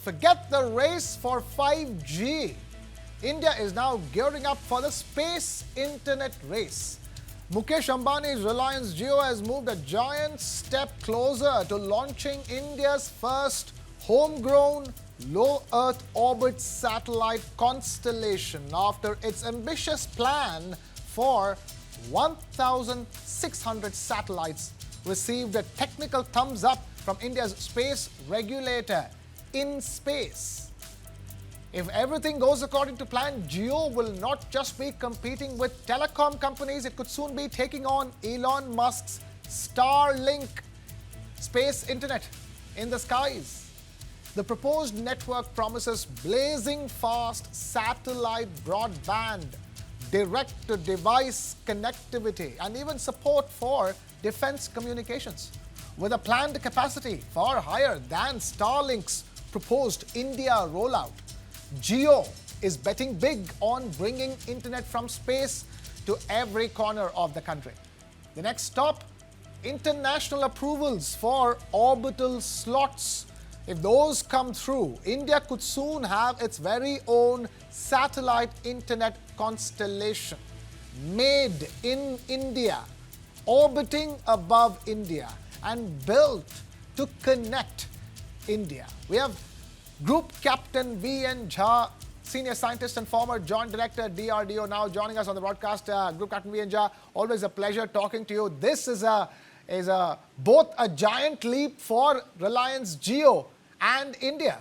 Forget the race for 5G. India is now gearing up for the space internet race. Mukesh Ambani's Reliance Jio has moved a giant step closer to launching India's first homegrown low Earth orbit satellite Constellation after its ambitious plan for 1,600 satellites received a technical thumbs up from India's space regulator, In Space. If everything goes according to plan, Jio will not just be competing with telecom companies, it could soon be taking on Elon Musk's Starlink space internet in the skies. The proposed network promises blazing fast satellite broadband, direct-to-device connectivity, and even support for defense communications, with a planned capacity far higher than Starlink's proposed India rollout. Jio is betting big on bringing internet from space to every corner of the country. The next stop, international approvals for orbital slots. If those come through, India could soon have its very own satellite internet constellation, made in India, orbiting above India, and built to connect India. We have Group Captain V.N. Jha, Senior Scientist and former Joint Director DRDO, now joining us on the broadcast. Group Captain V.N. Jha, always a pleasure talking to you. This is both a giant leap for Reliance Jio and India.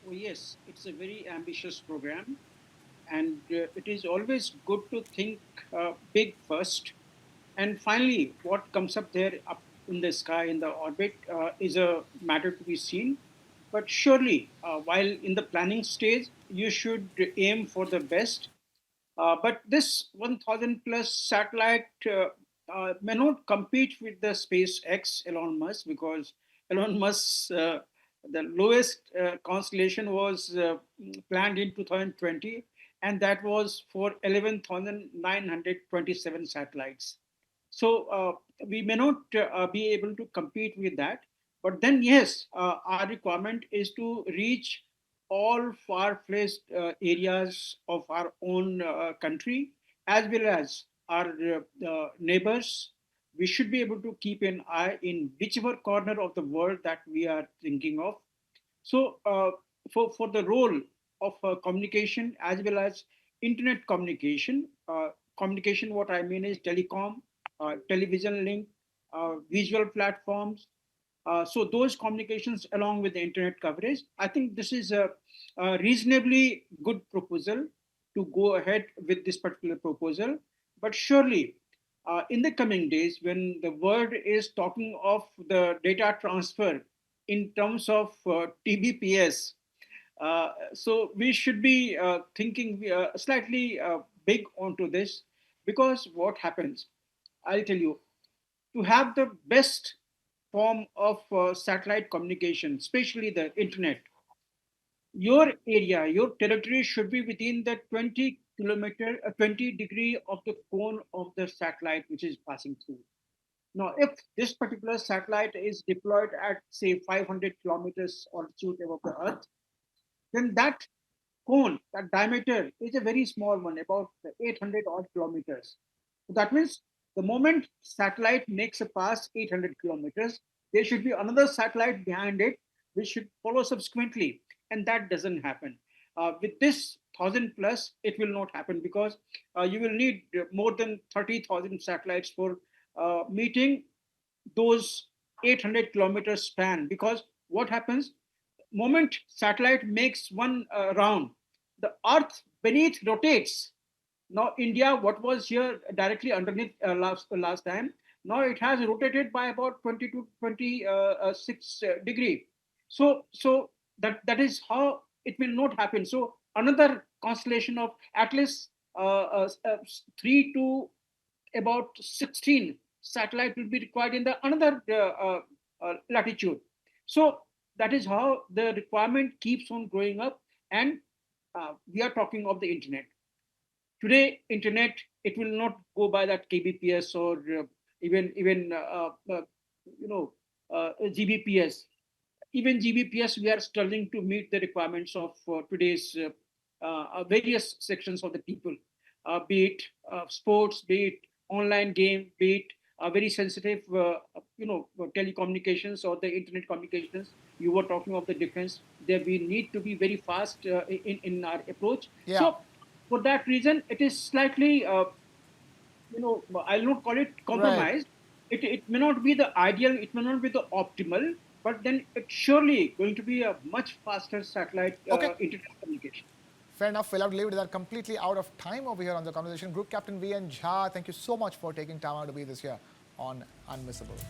Oh, yes, it's a very ambitious program, and it is always good to think big first. And finally, what comes up there up in the sky in the orbit is a matter to be seen. But surely, while in the planning stage, you should aim for the best. But this 1,000 plus satellite may not compete with the SpaceX Elon Musk, because Elon Musk's the lowest constellation was planned in 2020, and that was for 11,927 satellites. So we may not be able to compete with that. But then, yes, our requirement is to reach all far-fetched areas of our own country, as well as our neighbors. We should be able to keep an eye in whichever corner of the world that we are thinking of. So, for the role of communication as well as internet communication, communication, what I mean is telecom, television link, visual platforms. So those communications along with the internet coverage, I think this is a reasonably good proposal to go ahead with this particular proposal. But surely, in the coming days, when the world is talking of the data transfer in terms of TBPS, so we should be thinking slightly big onto this, because what happens, I'll tell you, to have the best form of satellite communication, especially the internet, your area, your territory should be within the 20 degree of the cone of the satellite which is passing through. Now, if this particular satellite is deployed at say 500 kilometers altitude above the Earth, then that cone, that diameter is a very small one, about 800 odd kilometers. So that means the moment satellite makes a pass 800 kilometers, there should be another satellite behind it which should follow subsequently. And that doesn't happen. With this 1,000 plus, it will not happen, because you will need more than 30,000 satellites for meeting those 800 kilometers span. Because what happens, moment satellite makes one round, the earth beneath rotates. Now India, what was here directly underneath last time, now it has rotated by about 20 to 26 degree. So that is how it will not happen. So another constellation of at least 3 to about 16 satellite will be required in the another latitude. So that is how the requirement keeps on growing up. And we are talking of the internet today. Internet, it will not go by that kbps or even GBPS. even GBPS, we are struggling to meet the requirements of today's various sections of the people, be it sports, be it online game, be it very sensitive, telecommunications or the internet communications. You were talking of the defense. There we need to be very fast in our approach. Yeah. So for that reason, it is slightly, I'll not call it Right. compromise. It may not be the ideal, it may not be the optimal, but then it's surely going to be a much faster satellite Okay. internet communication. Fair enough. We'll have to leave it at that. Completely out of time over here on the conversation. Group Captain VN Jha, thank you so much for taking time out to be this here on Unmissable.